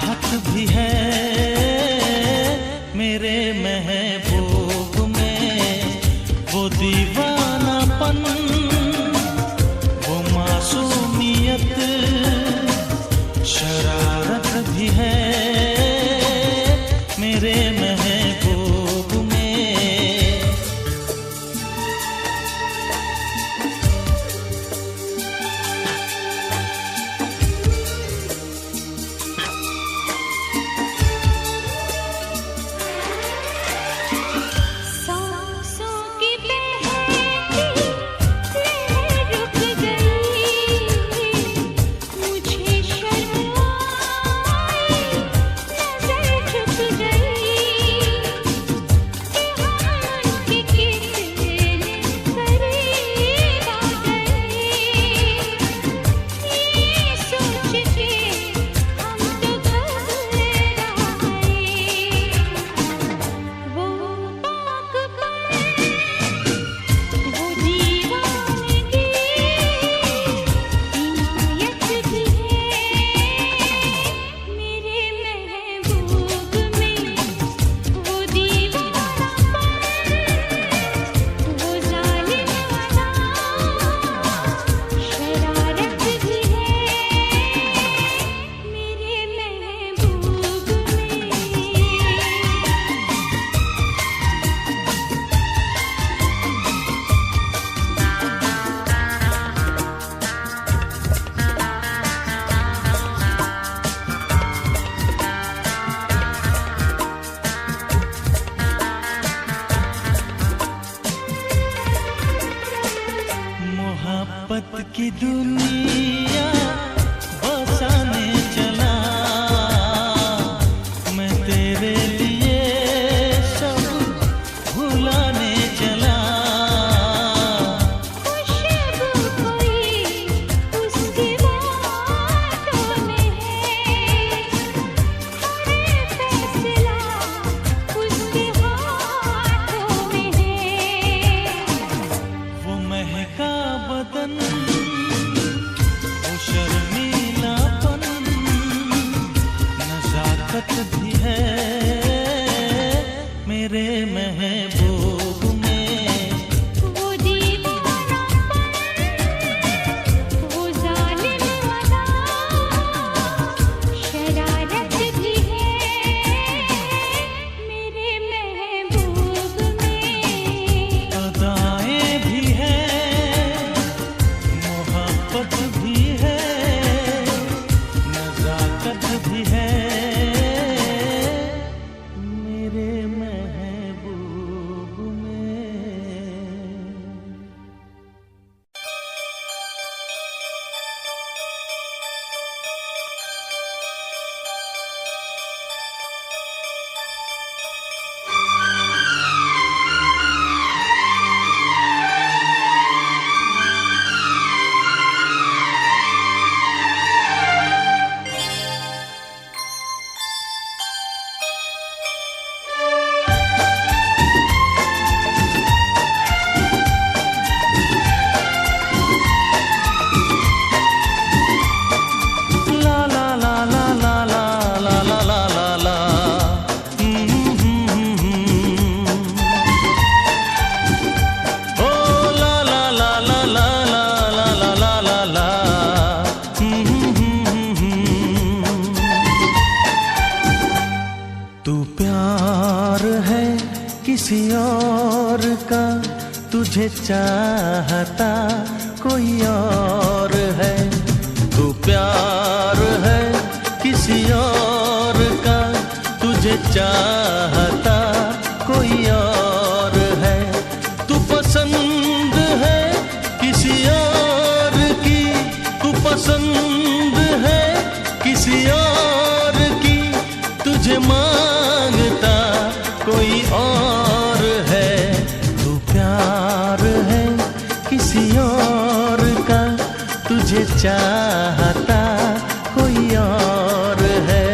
चाहत भी है मेरे महबूब में, वो दीवानापन, वो मासूमियत, शरारत भी है मेरे महबूब में। सांसों की बहती लहर रुक गई, मुझे शर्म आई, नजर झुक गई कि हम उनके कितने करीब आ गए। ये सोच के हम तो घबराए, वो पागलपन, वो दीवानगी, इनायत भी है मेरे महबूब में, वो दीवानापन, वो जालिम अदा, शरारत भी है मेरे महबूब में। मोहब्बत की दुनिया बसाने चला, मैं तेरे लिए सब भुलाने चला। खुशबू कोई उसकी बातों में है, हर फैसला उसके हाथों में है। वो महका बदन, वो शर्मीलापन, नजाकत भी है मेरे महबूब में। वो दीवानापन, वो जालिम अदा, शरारत भी है मेरे महबूब में। अदाएं भी हैं, मोहब्बत भी है, नजाकत भी है मेरे महबूब में। ला ला ला ला ला ला ला ला ला ला ला। ओ ला ला ला ला ला ला ला ला ला ला ला। तू प्यार है किसी और का, तुझे चाहता कोई और है। तू प्यार है किसी और का, तुझे चाहता कोई और है। तू पसंद है किसी और की, तू पसंद है किसी और की, तुझे मांगता कोई और है। तू प्यार है किसी और का, तुझे चाहता कोई और है।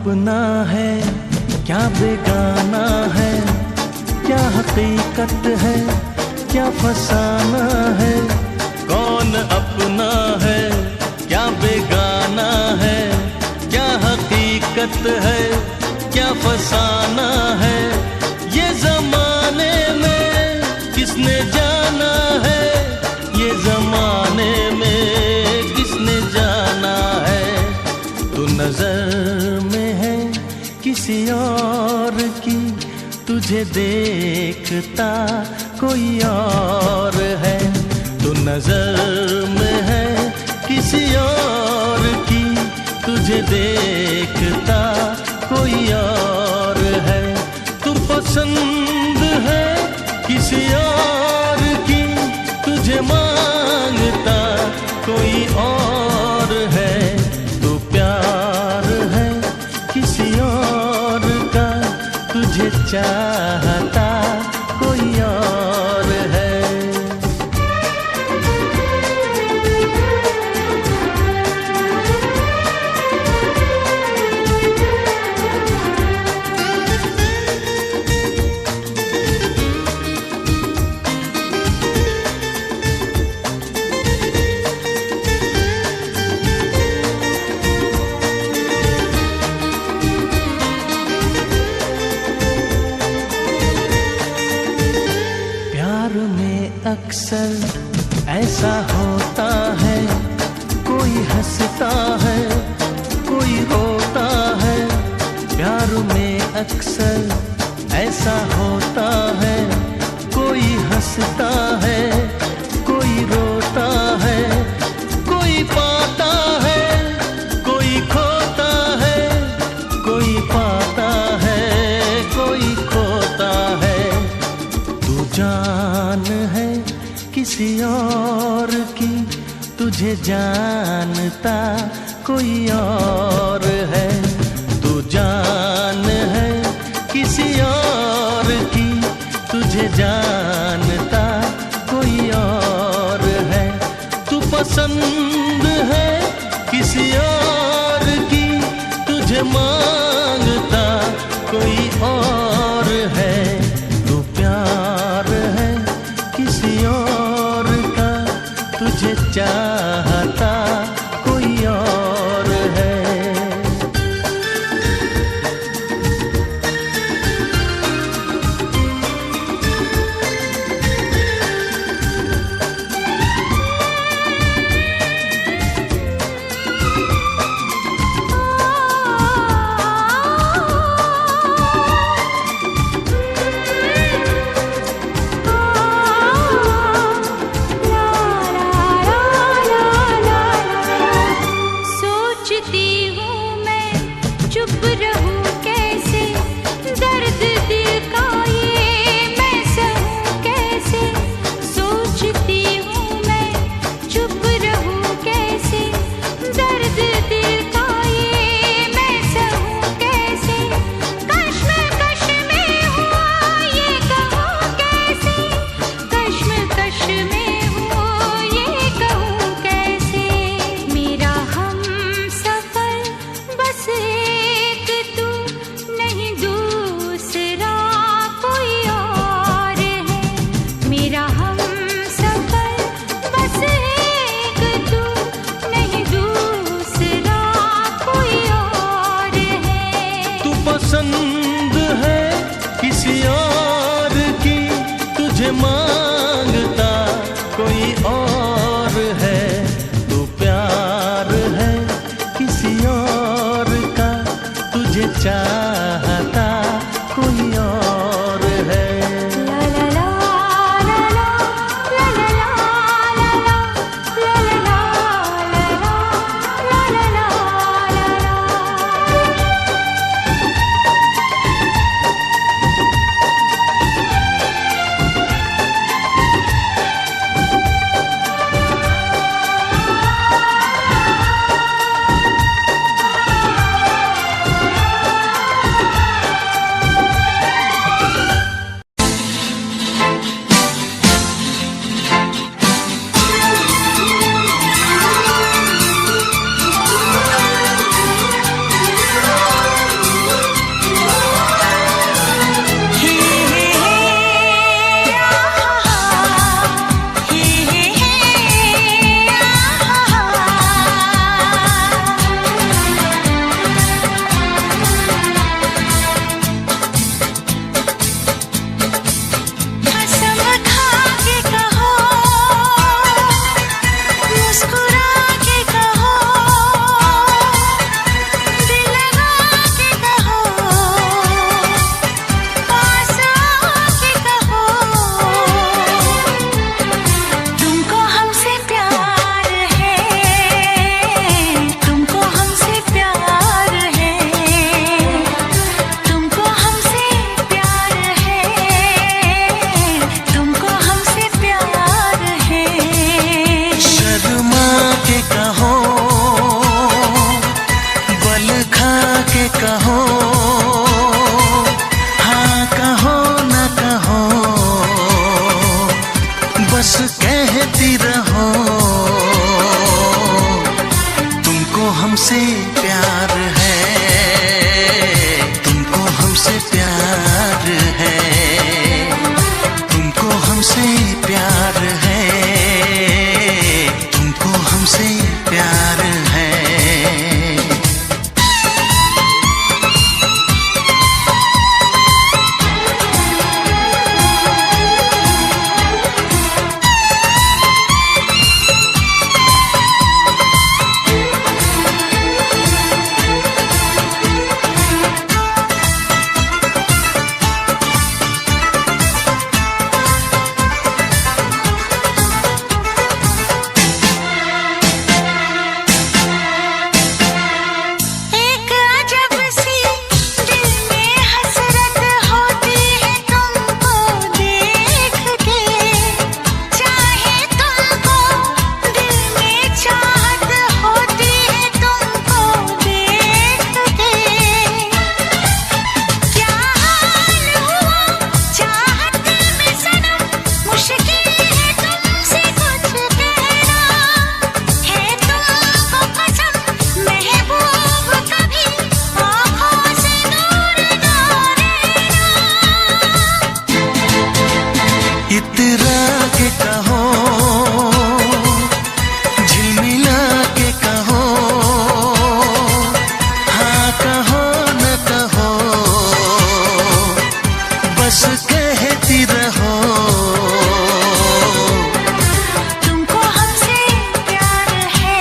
अपना है क्या बेगाना है, क्या हकीकत है क्या फसाना है, कौन अपना है क्या बेगाना है, क्या हकीकत है क्या फसाना है, ये जमाने में किसने जाना है, ये जमाने में किसने जाना है। तू नजर में है किसी और की, तुझे देखता कोई और है। तू नजर में है किसी और की, तुझे देखता कोई और है। तू पसंद है किसी और की, तुझे मांगता कोई और है। तू प्यार है किसी और का, तुझे चाहता कोई और है। अक्सर ऐसा होता है, कोई हंसता है कोई रोता है। प्यार में अक्सर ऐसा होता है, कोई हंसता है कोई रोता है। कोई पाता है कोई खोता है, कोई पाता है कोई खोता है। तू जान है किसी और की, तुझे जानता कोई और है। तू जान है किसी और की, तुझे जानता कोई और है। तू पसंद है किसी और की, तुझे मांगता कोई और है। तू प्यार है किसी और का, तुझे चाहता कोई और है। ला ला ला ला ला हमसे प्यार है, तुमको हमसे प्यार है, तुमको हमसे प्यार है, तुमको हमसे प्यार है। इतरा के कहो, झिलमिला के कहो, हाँ कहो न कहो, बस कहती रहो। तुमको हमसे प्यार है,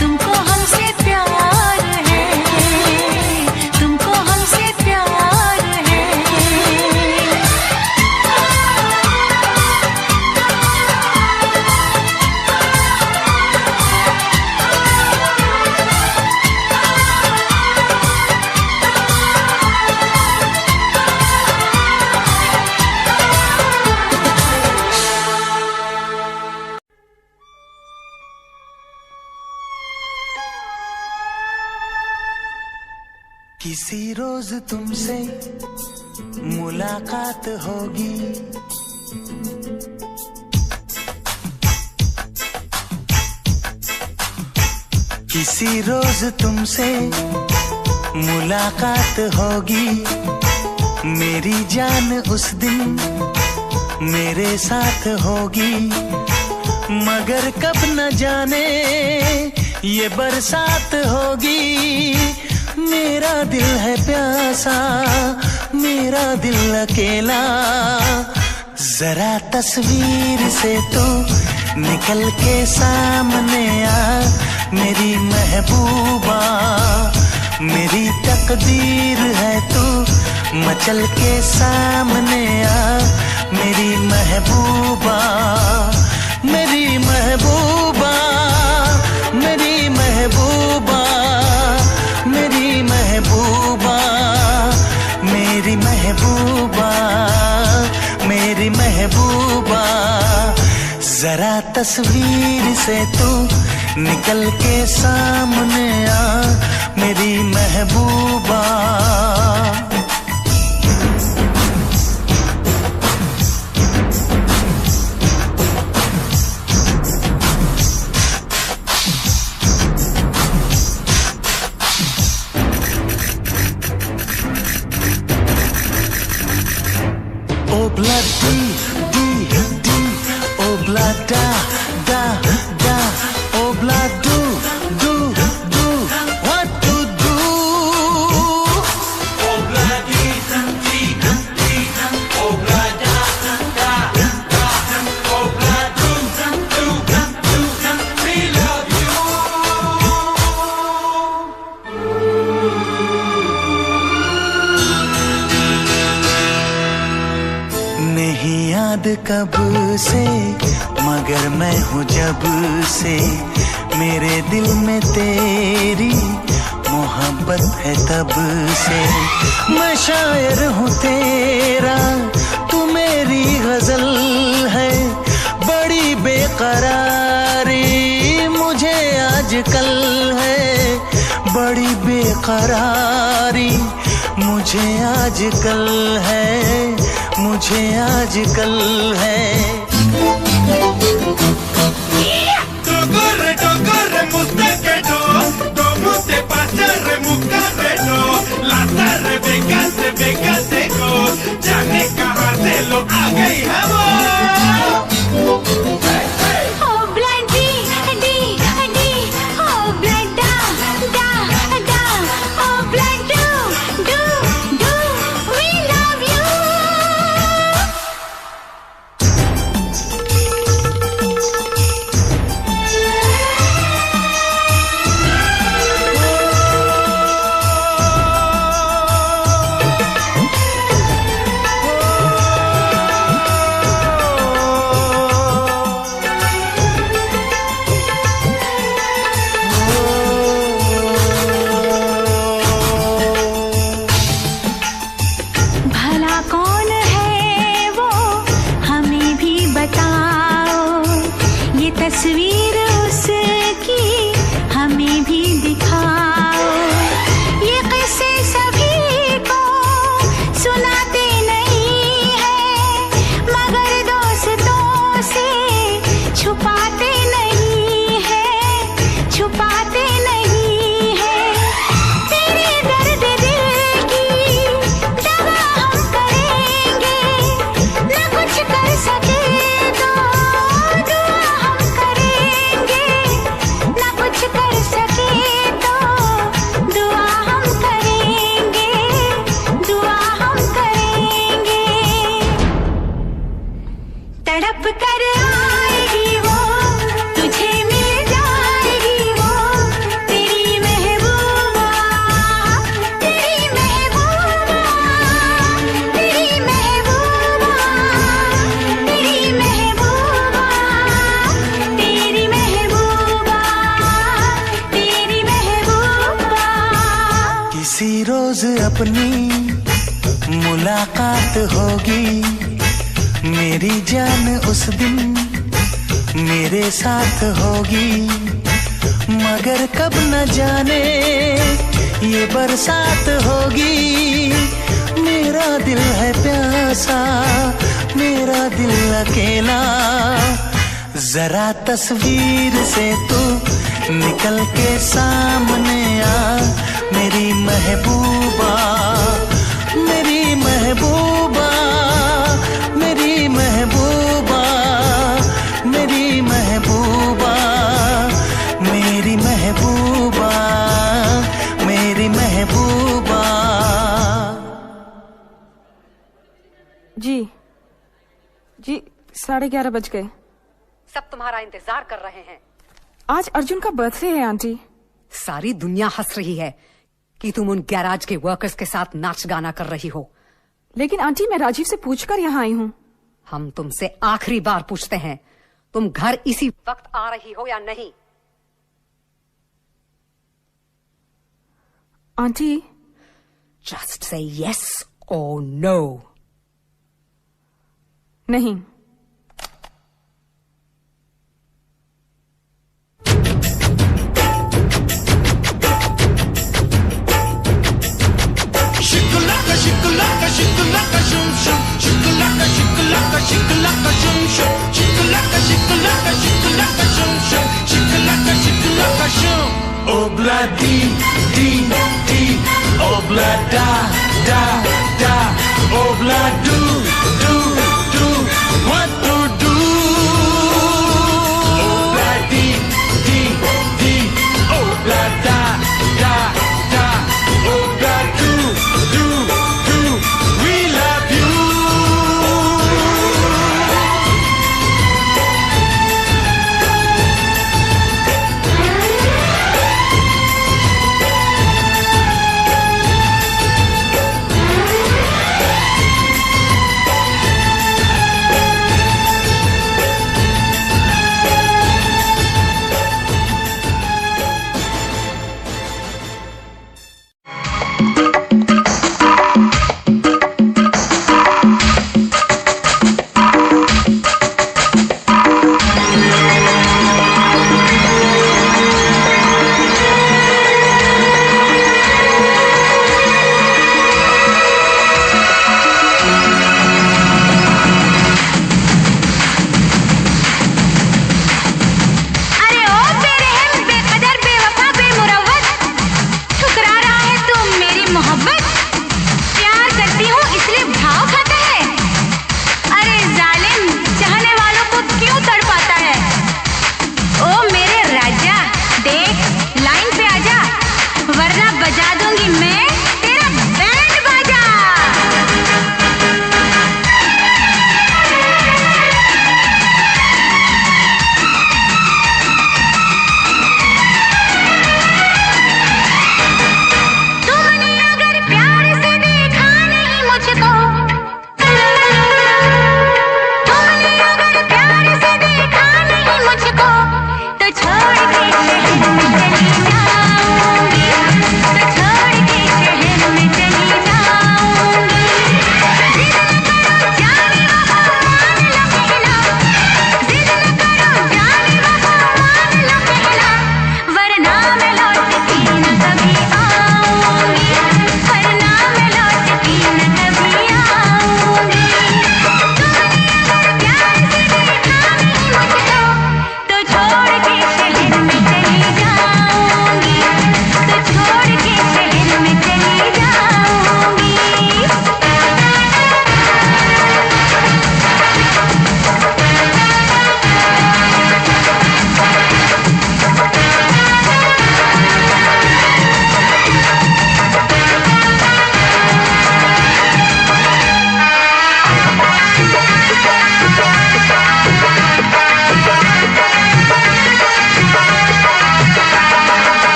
तुमको हमसे प्यार है, तुमको हमसे प्यार है। किसी रोज तुमसे मुलाकात होगी, किसी रोज तुमसे मुलाकात होगी, मेरी जान उस दिन मेरे साथ होगी, मगर कब न जाने ये बरसात होगी। मेरा दिल है प्यासा, मेरा दिल अकेला, जरा तस्वीर से तो निकल के सामने आ मेरी महबूबा। मेरी तकदीर है तू मचल के सामने आ मेरी महबूबा, मेरी महबूबा, मेरी महबूबा, मेरी महबूबा, मेरी महबूबा, मेरी महबूबा। जरा तस्वीर से तू निकल के सामने आ मेरी महबूबा। Obla di di di, obla da da da, obla do do do, what to do? Obla di di di, obla da da da, obla do do do, we love you. नहीं याद कब से मगर मैं हूँ जब से, मेरे दिल में तेरी मोहब्बत है तब से। मैं शायर हूँ तेरा, तू मेरी गजल है, बड़ी बेकरारी मुझे आजकल है, बड़ी बेकरारी मुझे आजकल है, मुझे आजकल है। टोकर टोकर मुझसे रोज अपनी मुलाकात होगी, मेरी जान उस दिन मेरे साथ होगी, मगर कब न जाने ये बरसात होगी। मेरा दिल है प्यासा, मेरा दिल अकेला, जरा तस्वीर से तू निकल के सामने आ, मेरी महबूबा, मेरी महबूबा, मेरी महबूबा, मेरी महबूबा, मेरी महबूबा, मेरी महबूबा। जी 11:30 बज गए। सब तुम्हारा इंतजार कर रहे हैं। आज अर्जुन का बर्थडे है आंटी। सारी दुनिया हंस रही है कि तुम उन गैराज के वर्कर्स के साथ नाच गाना कर रही हो। लेकिन आंटी मैं राजीव से पूछकर यहाँ आई हूँ। हम तुमसे आखिरी बार पूछते हैं, तुम घर इसी वक्त आ रही हो या नहीं? आंटी जस्ट से यस और नो। नहीं। Shikalaka, shikalaka, shikalaka, shum shum. Shikalaka, shikalaka, shikalaka, shum shum. Shikalaka, shikalaka, shikalaka, shum shum. Shikalaka, shikalaka, shum. Obla dee dee dee. Obla da da da. Obla do do do. What to do? Obla dee dee dee. Obla da da da. Obla do do do. We love you.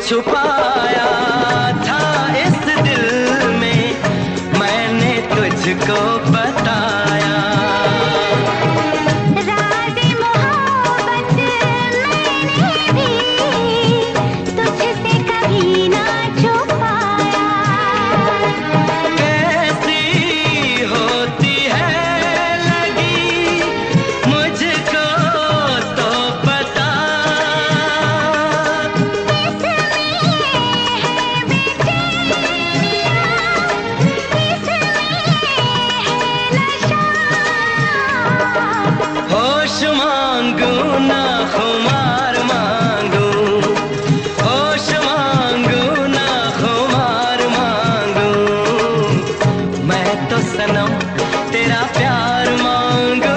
छुपाया था इस दिल में, मैंने तुझको बताया। राज़ मोहब्बत मैंने भी तुझसे कभी ना छुपाया। कैसी होती है लगी मुझको तो पता, होश मांगू ना खुमार मांगू, होश मांगू ना खुमार मांगू, मैं तो सनम तेरा प्यार मांगू।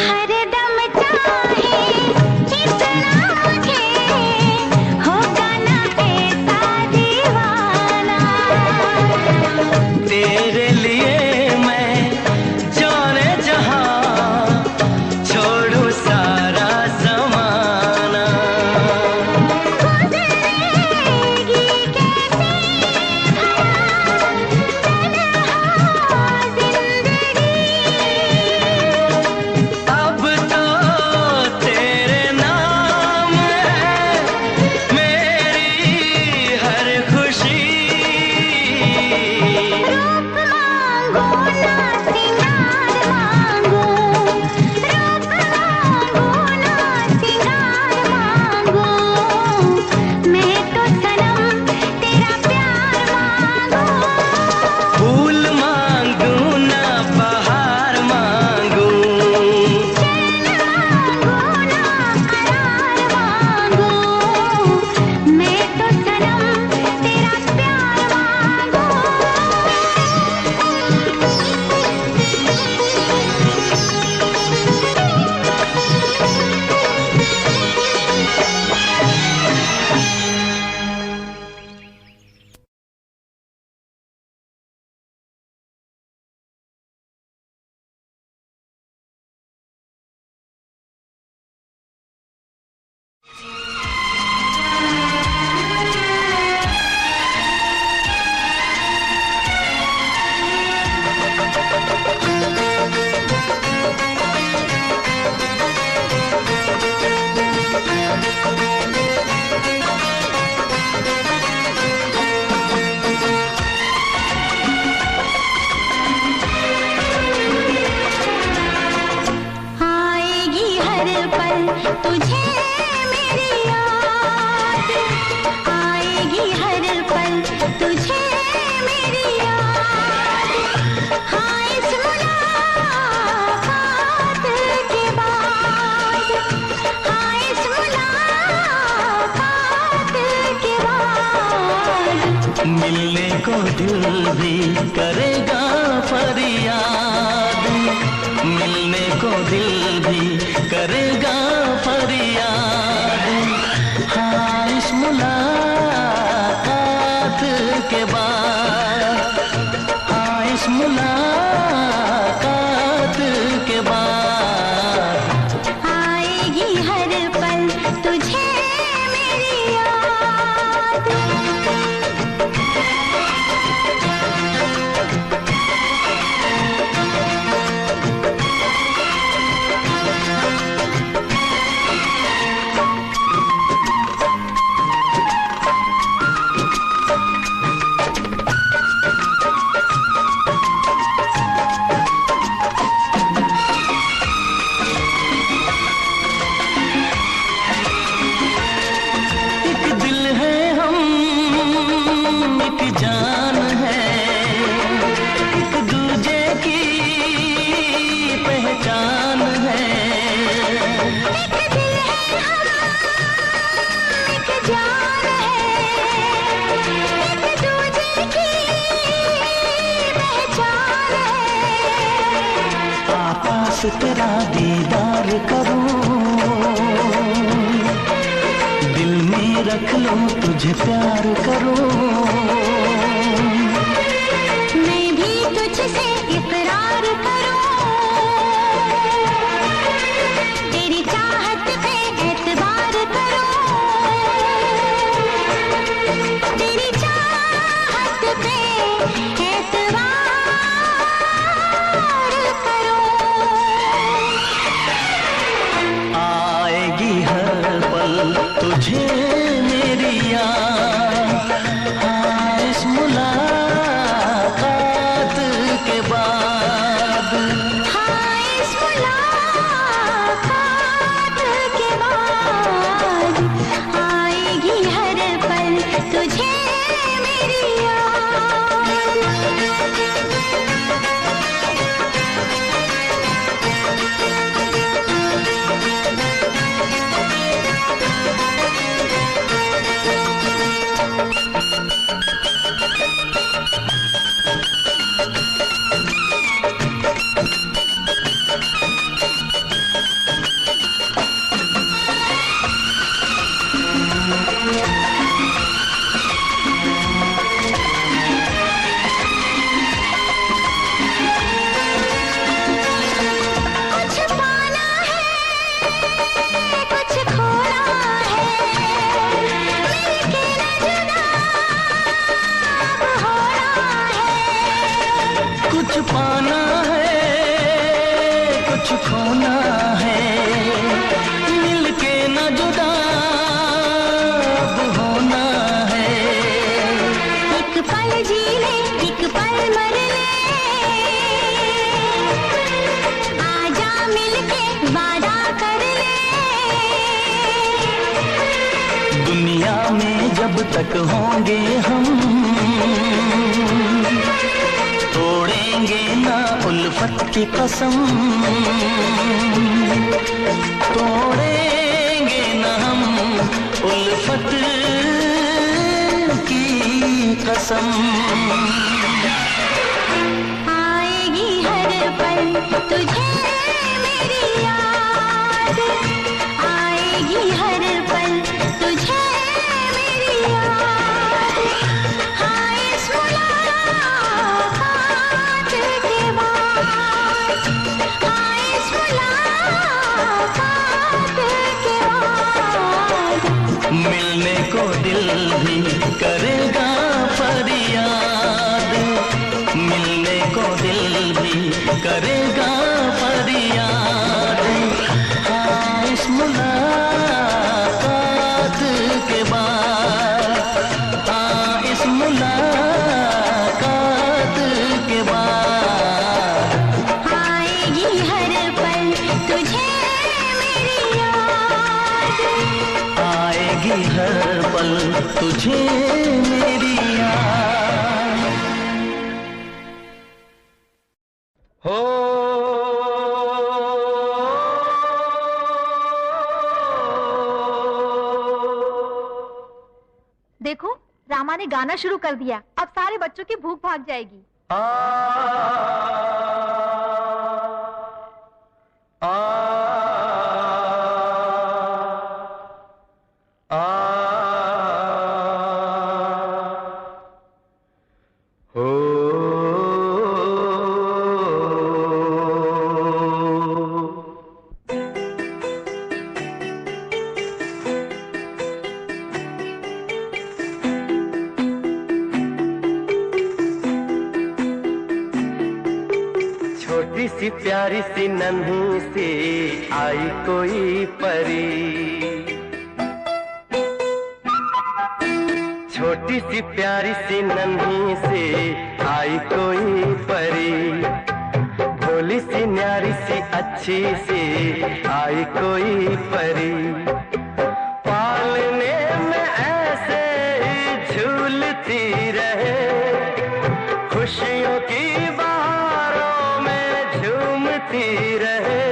हर दम चाहे इतना मुझे होगा ना ऐसा दीवाना। तेरे लिए मैं जाने जहां छोड़ू सारा ज़माना। गुज़रेगी कैसे तन्हा ज़िंदगी। अब तो तेरे नाम है मेरी हर खुशी। रूप मांगो ना सिंगार मांगो, रूप मांगो ना सिंगार मांगो, मैं तो सनम तेरा प्यार मांगो। फूल मांगू ना बहार मांगू, चैन मांगो ना करार मांगो, मैं तो सनम तेरा प्यार मांगो। आएगी हर पल तुझे मेरी याद, आएगी हर पल तुझे मेरी याद। हाँ इस मुलाकात के बाद, हाँ इस मुलाकात के बाद, मिलने को दिल भी करेगा फरियाद, मिलने को दिल भी करेगा फरियाद। हाँ इस मुलाकात के बाद, हाँ इस मुलाकात के बाद, आएगी हर पल तुझे मेरी याद। दीदार करूं, दिल में रख लूं तुझे प्यार करूं। मैं भी तुझसे इकरार करूं, तेरी चाहत पे एतबार करूं, तेरी चाहत पे एतबार करूं। आएगी हर पल तुझे मेरी याद, हाँ इस मुलाकात के बाद। हाँ इस मुलाकात के बाद आएगी हर पल तुझे मेरी याद। कुछ पाना है, कुछ खोना है, मिलके न जुदा अब होना है। कुछ पाना है, कुछ खोना है, मिलके न जुदा अब होना है। एक पल जी ले, एक पल मर ले, आजा मिलके वादा कर ले। दुनिया में जब तक होंगे हम, तोड़ेंगे ना उल्फत की कसम, तोड़ेंगे ना हम उल्फत की कसम। आएगी हर पल तुझे मेरी याद, आएगी हर पल तुझे मेरी याद। हाँ इस मुलाकात के बाद, हाँ इस मुलाकात के बाद मिलने को दिल भी करेगा फरियाद, मिलने को दिल भी करेगा फरियाद। हाँ इस मुलाकात के बाद, हाँ इस मुलाकात के बाद आएगी हर पल तुझे मेरी याद। आएगी हर पल तुझे मेरी याद। हो देखो रामा ने गाना शुरू कर दिया, अब सारे बच्चों की भूख भाग जाएगी। आ आ आ हो छोटी सी प्यारी सी नन्ही सी आई कोई परी, छोटी सी प्यारी सी नन्ही सी आई कोई परी, भोली सी न्यारी सी अच्छी सी आई कोई परी। पालने में ऐसे ही झूलती रहे, खुशियों की बहारों में झूमती रहे,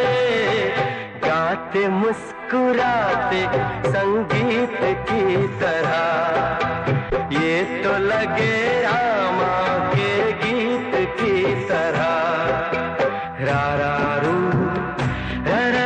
गाते मुस्कुराते संगीत की तरह, ये तो लगे रामा के गीत की तरह। रा रा रू रा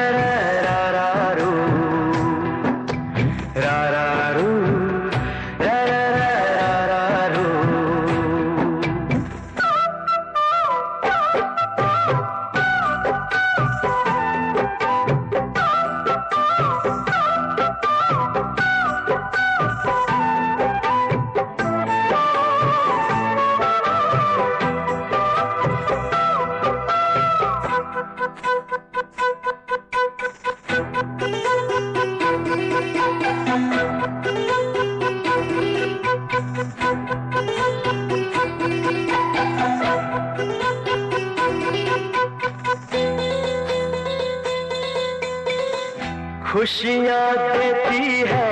खुशियाँ देती है,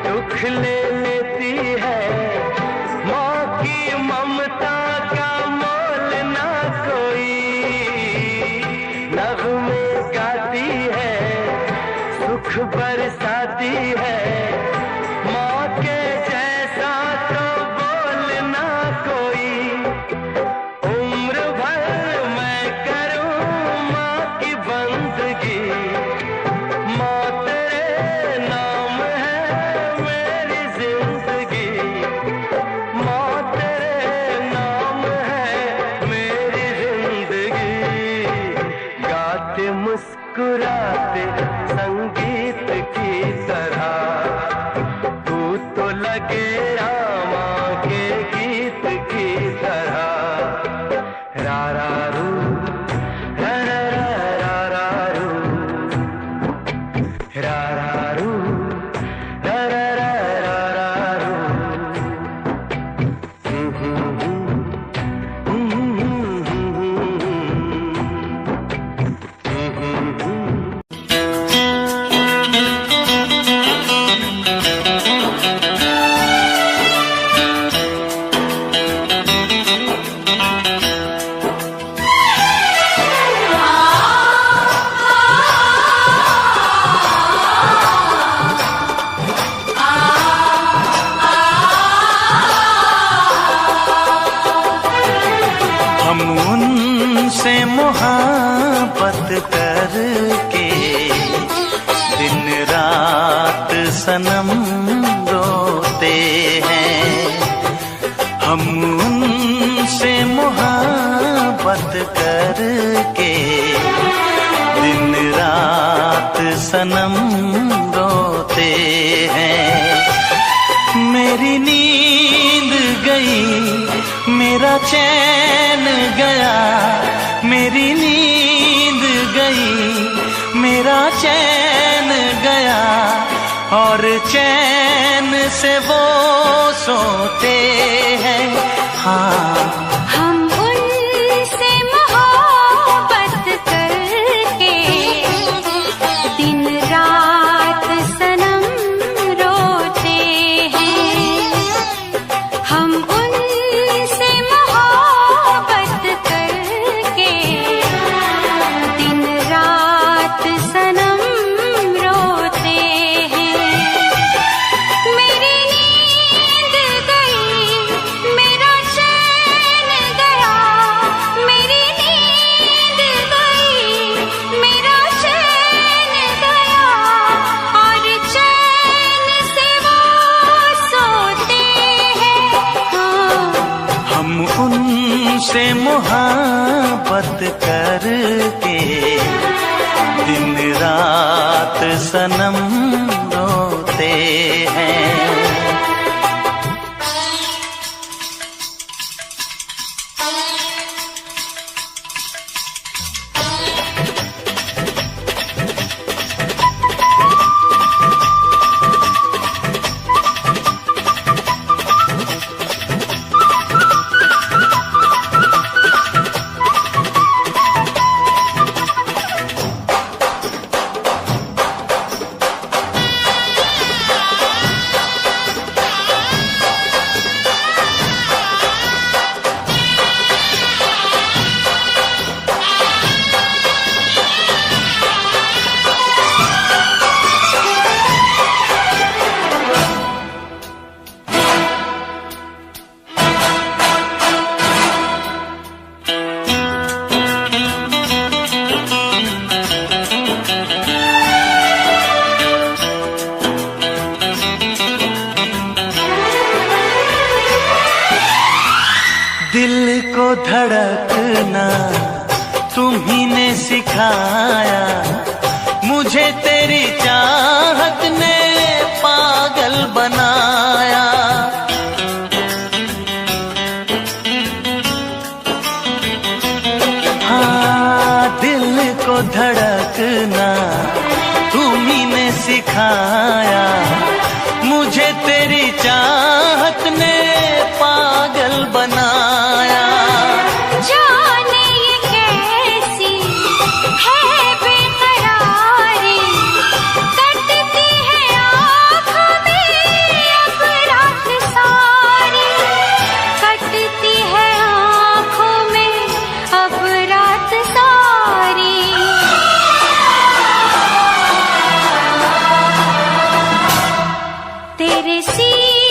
दुख ले लेती है, माँ की ममता का मोल ना कोई। नगमे गाती है, सुख बरसाती है, माँ के जैसा तो बोल ना कोई। उम्र भर मैं करूँ माँ की बंदगी, माँ तेरे नाम है मेरी जिंदगी, माँ तेरे नाम है मेरी जिंदगी। गाते मुस्कुराते संगीत की तरह तू तो लगे रामा के गीत की तरह। रा रा रू, रा रा रा रा रू, रा रा रू, रा रा रा रा रू। हम उनसे मोहब्बत करके दिन रात सनम रोते हैं। हम उनसे मोहब्बत करके दिन रात सनम रोते हैं। मेरी नींद गई, मेरा चैन गया, मेरी नींद गई, मेरा चैन गया, और चैन से वो सोते हैं। हाँ, हम उनसे मोहब्बत करके दिन रात सनम रोते हैं। हम उनसे मोहब्बत करके दिन रात सनम रोते हैं। मेरी नींद गई, मेरा चैन गया, मेरी नींद गई, मेरा चैन गया, और चैन से वो सोते हैं। हाँ, हम उनसे मोहब्बत करके दिन रात सनम रोते हैं। दिल को धड़कना तुम्ही ने सिखाया, मुझे तेरी चाहत ने पागल बनाया। हाँ, दिल को धड़कना तुम्ही ने सिखाया, मुझे तेरी चाहत ने पागल बनाया। जाने ये कैसी है बेकरारी, तेरे सीने